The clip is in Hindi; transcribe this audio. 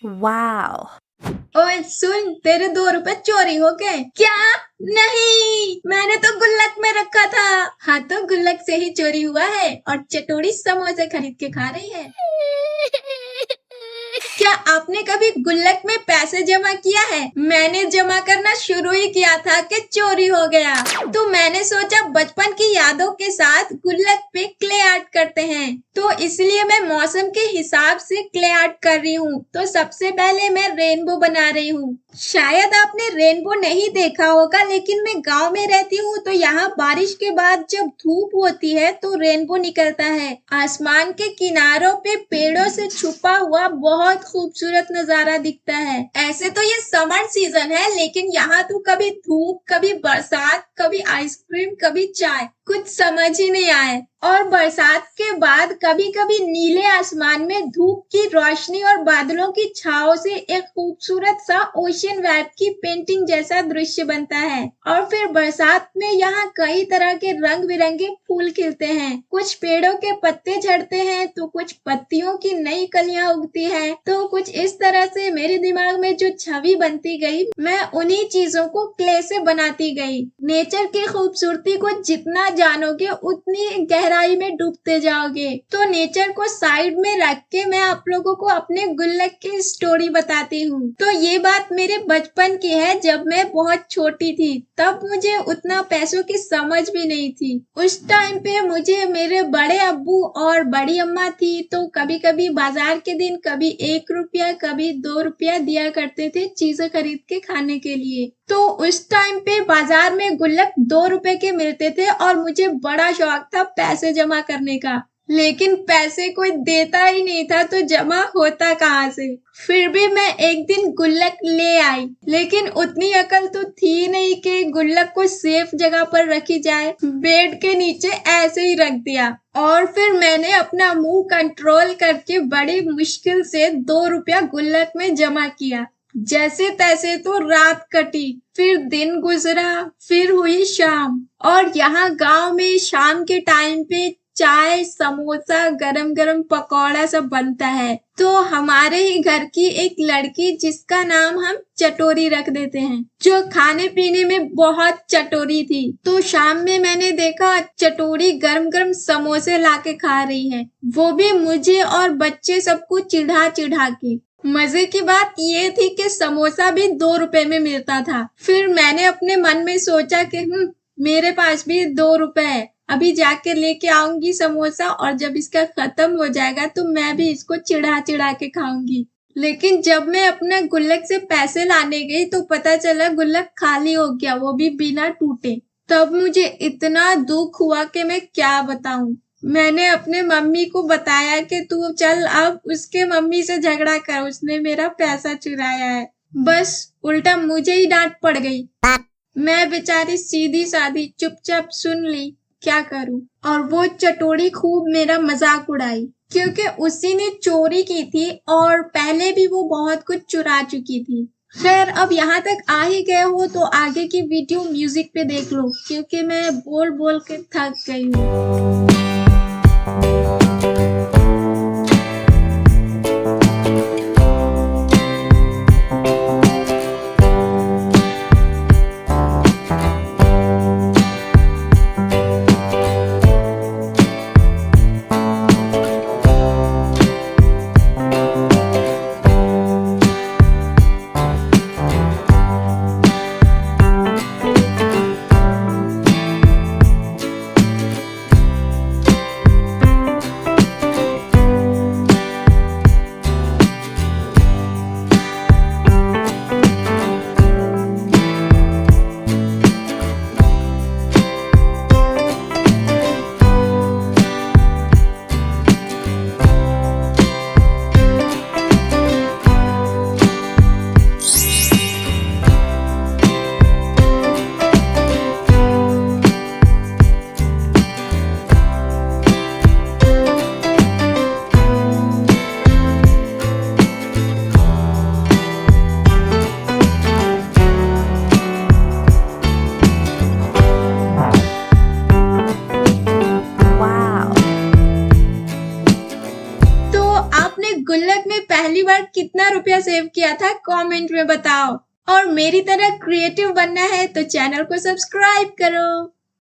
वाओ। ओए सुन, तेरे 2 रुपए चोरी हो गए। क्या? नहीं, मैंने तो गुल्लक में रखा था। हाँ तो गुल्लक से ही चोरी हुआ है और चटोरी समोसे खरीद के खा रही है। क्या आपने कभी गुल्लक में पैसे जमा किया है? मैंने जमा करना शुरू ही किया था कि चोरी हो गया। तो मैंने सोचा बचपन की यादों के साथ गुल्लक पे क्ले आर्ट करते हैं, तो इसलिए मैं मौसम के हिसाब से क्ले आर्ट कर रही हूँ। तो सबसे पहले मैं रेनबो बना रही हूँ। शायद आपने रेनबो नहीं देखा होगा, लेकिन मैं गांव में रहती हूँ, तो यहाँ बारिश के बाद जब धूप होती है तो रेनबो निकलता है। आसमान के किनारों पे पेड़ों से छुपा हुआ बहुत खूबसूरत नजारा दिखता है। ऐसे तो ये समर सीजन है, लेकिन यहाँ तो कभी धूप, कभी बरसात, कभी आइसक्रीम, कभी चाय, कुछ समझ ही नहीं आए। और बरसात के बाद कभी कभी नीले आसमान में धूप की रोशनी और बादलों की छाव से एक खूबसूरत सा ओशियन वेव की पेंटिंग जैसा दृश्य बनता है। और फिर बरसात में यहाँ कई तरह के रंग बिरंगे फूल खिलते हैं। कुछ पेड़ों के पत्ते झड़ते हैं, तो कुछ पत्तियों की नई कलियां उगती हैं। तो कुछ इस तरह से मेरे दिमाग में जो छवि बनती गई, मैं उन्हीं चीजों को क्ले से बनाती गई। नेचर की खूबसूरती को जितना जानोगे उतनी गहराई में डूबते जाओगे। तो नेचर को साइड में रख के मैं आप लोगों को अपने गुल्लक की स्टोरी बताती हूँ। तो ये बात मेरे बचपन की है, जब मैं बहुत छोटी थी। तब मुझे उतना पैसों की समझ भी नहीं थी। उस टाइम पे मुझे मेरे बड़े अब्बू और बड़ी अम्मा थी, तो कभी कभी बाजार के दिन कभी 1 रुपया, कभी 2 रुपया दिया करते थे चीजें खरीद के खाने के लिए। तो उस टाइम पे बाजार में गुल्लक 2 रुपए के मिलते थे और मुझे बड़ा शौक था पैसे जमा करने का। लेकिन पैसे कोई देता ही नहीं था, तो जमा होता कहाँ से। फिर भी मैं एक दिन गुल्लक ले आई, लेकिन उतनी अकल तो थी नहीं कि गुल्लक को सेफ जगह पर रखी जाए। बेड के नीचे ऐसे ही रख दिया और फिर मैंने अपना मुंह कंट्रोल करके बड़ी मुश्किल से 2 रुपया गुल्लक में जमा किया। जैसे तैसे तो रात कटी, फिर दिन गुजरा, फिर हुई शाम। और यहाँ गांव में शाम के टाइम पे चाय, समोसा, गरम गरम पकौड़ा सब बनता है। तो हमारे ही घर की एक लड़की, जिसका नाम हम चटोरी रख देते हैं, जो खाने पीने में बहुत चटोरी थी। तो शाम में मैंने देखा चटोरी गरम गरम समोसे लाके खा रही है, वो भी मुझे और बच्चे सबको चिढ़ा चिढ़ा के। मजे की बात ये थी कि समोसा भी 2 रुपए में मिलता था। फिर मैंने अपने मन में सोचा कि मेरे पास भी 2 रुपए है, अभी जाके लेके आऊंगी समोसा, और जब इसका खत्म हो जाएगा तो मैं भी इसको चिढ़ा चिढ़ा के खाऊंगी। लेकिन जब मैं अपने गुल्लक से पैसे लाने गई तो पता चला गुल्लक खाली हो गया, वो भी बिना टूटे। तब मुझे इतना दुख हुआ कि मैं क्या बताऊं। मैंने अपने मम्मी को बताया कि तू चल अब उसके मम्मी से झगड़ा कर, उसने मेरा पैसा चुराया है। बस उल्टा मुझे ही डांट पड़ गई। मैं बेचारी सीधी सादी चुपचाप सुन ली, क्या करूं। और वो चटोरी खूब मेरा मजाक उड़ाई, क्योंकि उसी ने चोरी की थी और पहले भी वो बहुत कुछ चुरा चुकी थी। खैर, अब यहाँ तक आ ही गए हो तो आगे की वीडियो म्यूजिक पे देख लो, क्योंकि मैं बोल बोल के थक गई हूँ। में पहली बार कितना रुपया सेव किया था कमेंट में बताओ। और मेरी तरह क्रिएटिव बनना है तो चैनल को सब्सक्राइब करो।